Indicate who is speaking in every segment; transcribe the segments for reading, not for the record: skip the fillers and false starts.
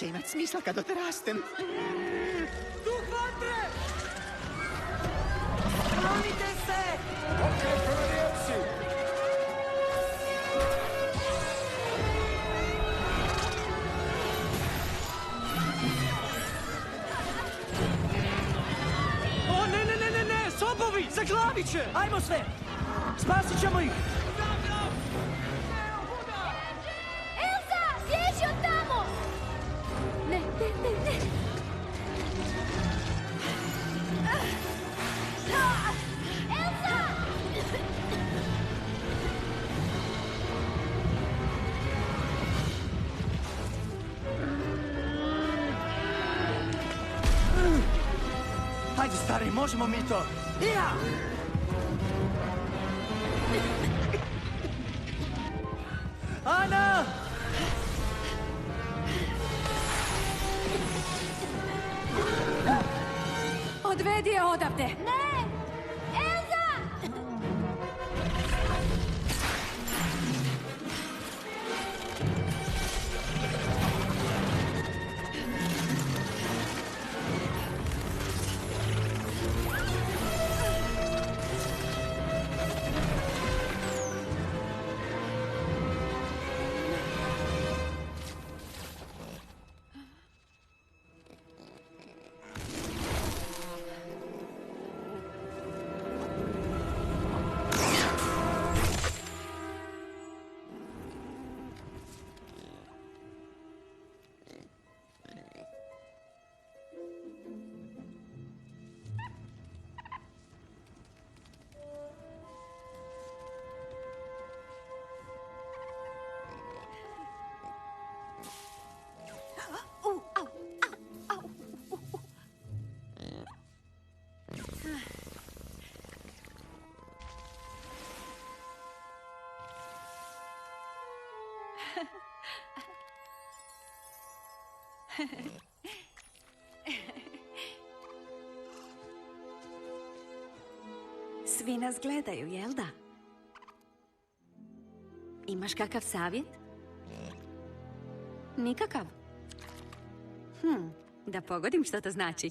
Speaker 1: će imat smisla kad odrastem.
Speaker 2: Duh vatre! Sklonite se!
Speaker 3: Okej, koledijevci!
Speaker 2: O, ne! Sobovi! Zaglavit će! Ajmo sve! Spasit ćemo ih!
Speaker 4: Elza! Bježi od tamo! Ne! Elza!
Speaker 2: Hajde, stari, možemo mi to! Ja! Ana!
Speaker 4: Odvedi je odavde! Ne! Elza!
Speaker 5: Svi nas gledaju, jel da? Imaš kakav savjet? Nikakav? Da pogodim što to znači.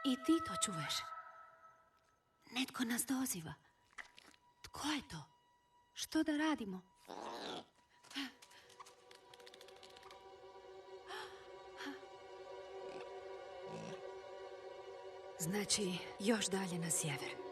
Speaker 5: I ti to čuješ. Netko nas doziva. Tko je to? Što da radimo? Znači, još dalje na sjever.